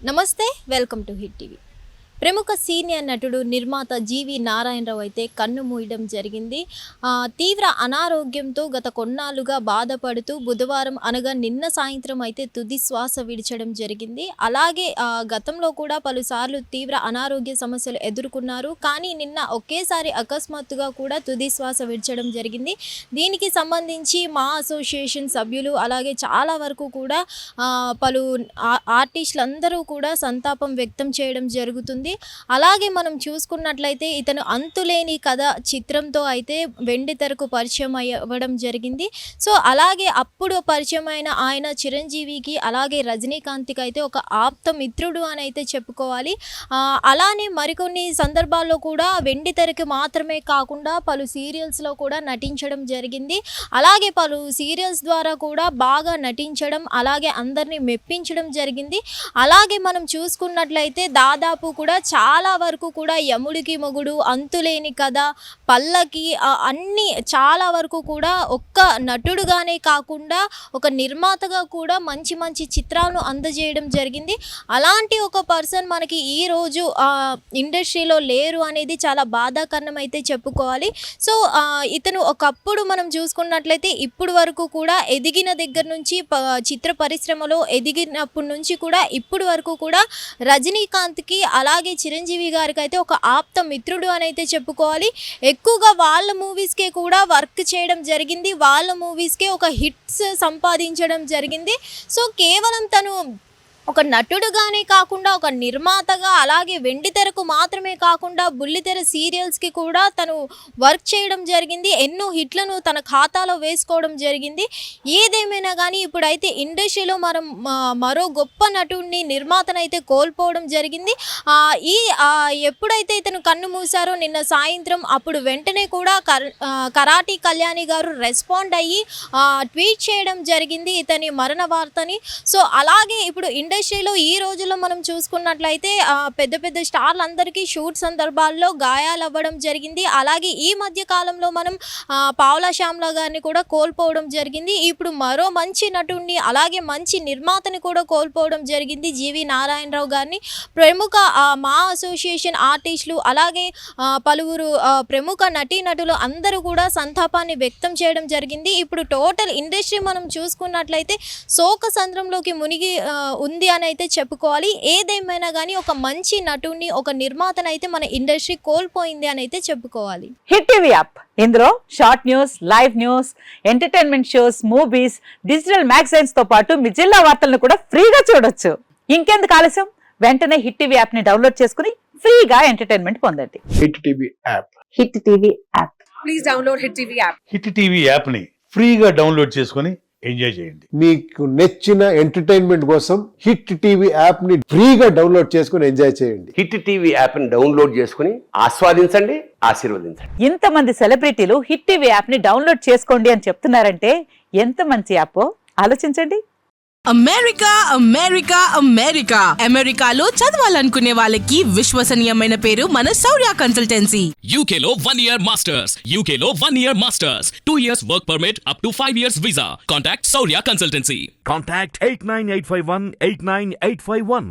నమస్తే, welcome to hit TV. ప్రముఖ senior నటుడు నిర్మాత జీవి నారాయణరావు అయితే కన్ను మూయడం జరిగింది. తీవ్ర అనారోగ్యంతో గత కొన్నాళ్ళుగా బాధపడుతూ బుధవారం అనగా నిన్న సాయంత్రం అయితే తుది శ్వాస విడిచడం జరిగింది. అలాగే గతంలో కూడా పలుసార్లు తీవ్ర అనారోగ్య సమస్యలు ఎదుర్కొన్నారు. కానీ నిన్న ఒకేసారి అకస్మాత్తుగా కూడా తుది శ్వాస విడిచడం జరిగింది. దీనికి సంబంధించి మా అసోసియేషన్ సభ్యులు అలాగే చాలా వరకు కూడా పలు ఆర్టిస్టులందరూ కూడా సంతాపం వ్యక్తం చేయడం జరుగుతుంది. అలాగే మనం చూసుకున్నట్లయితే ఇతను అంతులేని కథ చిత్రంతో అయితే వెండి తెరకు పరిచయం అవ్వడం జరిగింది. సో అలాగే అప్పుడు పరిచయమైన ఆయన చిరంజీవికి అలాగే రజనీకాంత్కి అయితే ఒక ఆప్త మిత్రుడు అని అయితే చెప్పుకోవాలి. అలానే మరికొన్ని సందర్భాల్లో కూడా వెండి తెరకి మాత్రమే కాకుండా పలు సీరియల్స్లో కూడా నటించడం జరిగింది. అలాగే పలు సీరియల్స్ ద్వారా కూడా బాగా నటించడం అలాగే అందరినీ మెప్పించడం జరిగింది. అలాగే మనం చూసుకున్నట్లయితే దాదాపు కూడా చాలా వరకు కూడా యముడికి మొగుడు, అంతులేని కథ, పల్లకి అన్నీ చాలా వరకు కూడా ఒక్క నటుడుగానే కాకుండా ఒక నిర్మాతగా కూడా మంచి మంచి చిత్రాలను అందజేయడం జరిగింది. అలాంటి ఒక పర్సన్ మనకి ఈరోజు ఇండస్ట్రీలో లేరు అనేది చాలా బాధాకరణం అయితే చెప్పుకోవాలి. సో ఇతను ఒకప్పుడు మనం చూసుకున్నట్లయితే ఇప్పుడు వరకు కూడా ఎదిగిన దగ్గర నుంచి చిత్ర పరిశ్రమలో ఎదిగినప్పటి నుంచి కూడా ఇప్పుడు వరకు కూడా రజనీకాంత్కి అలాగే చిరంజీవి గారికి అయితే ఒక ఆప్త మిత్రుడు అని అయితే చెప్పుకోవాలి. ఎక్కువగా వాళ్ళ మూవీస్కే కూడా వర్క్ చేయడం జరిగింది. వాళ్ళ మూవీస్కే ఒక హిట్స్ సంపాదించడం జరిగింది. సో కేవలం తను ఒక నటుడుగానే కాకుండా ఒక నిర్మాతగా అలాగే వెండి తెరకు మాత్రమే కాకుండా బుల్లితెర సీరియల్స్కి కూడా తను వర్క్ చేయడం జరిగింది. ఎన్నో హిట్లను తన ఖాతాలో వేసుకోవడం జరిగింది. ఏదేమైనా కానీ ఇప్పుడైతే ఇండస్ట్రీలో మనం మరో గొప్ప నటుడిని నిర్మాతనైతే కోల్పోవడం జరిగింది. ఎప్పుడైతే ఇతను కన్ను మూసారో నిన్న సాయంత్రం అప్పుడు వెంటనే కూడా కరాటి కళ్యాణి గారు రెస్పాండ్ అయ్యి ట్వీట్ చేయడం జరిగింది ఇతని మరణ వార్తని. సో అలాగే ఇప్పుడు ఇండస్ట్రీలో ఈ రోజుల్లో మనం చూసుకున్నట్లయితే పెద్ద పెద్ద స్టార్లందరికీ షూట్ సందర్భాల్లో గాయాలు అవ్వడం జరిగింది. అలాగే ఈ మధ్య కాలంలో మనం పావులా శ్యామ్లా గారిని కూడా కోల్పోవడం జరిగింది. ఇప్పుడు మరో మంచి నటుడిని అలాగే మంచి నిర్మాతని కూడా కోల్పోవడం జరిగింది జీవి నారాయణరావు గారిని. ప్రముఖ మా అసోసియేషన్ ఆర్టిస్టులు అలాగే పలువురు ప్రముఖ నటీనటులు అందరూ కూడా సంతాపాన్ని వ్యక్తం చేయడం జరిగింది. ఇప్పుడు టోటల్ ఇండస్ట్రీ మనం చూసుకున్నట్లయితే శోక సంద్రంలోకి మునిగి ఉంది అని అయితే చెప్పుకోవాలి. ఏదేమైనా కానీ ఒక మంచి నటుడిని ఒక నిర్మాతనైతే మన ఇండస్ట్రీ కోల్పోయింది అని అయితే చెప్పుకోవాలి. హిట్ టీవీ యాప్ ఇందులో short news, live news, entertainment shows, movies, digital magazines తో పాటు మీ జిల్లా వార్తలను కూడా ఫ్రీగా చూడొచ్చు. ఇంకెందుకు ఆలస్యం, వెంటనే హిట్ టీవీ యాప్ ని డౌన్లోడ్ చేసుకుని ఫ్రీగా ఎంటర్టైన్మెంట్ పొందండి. Hit TV app. Hit TV app. Please download hit TV app. Hit TV app ని ఫ్రీగా డౌన్లోడ్ చేసుకుని ఎంజాయ్ చేయండి. మీకు నచ్చిన ఎంటర్టైన్మెంట్ కోసం హిట్ టీవీ యాప్ ని ఫ్రీగా డౌన్లోడ్ చేసుకుని ఎంజాయ్ చేయండి. హిట్ టీవీ యాప్ ని డౌన్లోడ్ చేసుకుని ఆస్వాదించండి, ఆశీర్వదించండి. ఇంతమంది సెలబ్రిటీలు హిట్ టీవీ యాప్ ని డౌన్లోడ్ చేసుకోండి అని చెప్తున్నారంటే ఎంత మంచి యాప్ ఆలోచించండి. అమెరికా అమెరికా అమెరికా అమెరికాలో చదవాలనుకునే వాళ్ళకి విశ్వసనీయమైన పేరు మన శౌర్య కన్సల్టెన్సీ. UK లో 1 year masters, UK లో 1 year masters, 2 years work permit up to 5 years visa. Contact Saurya Consultancy. Contact 89851 89851.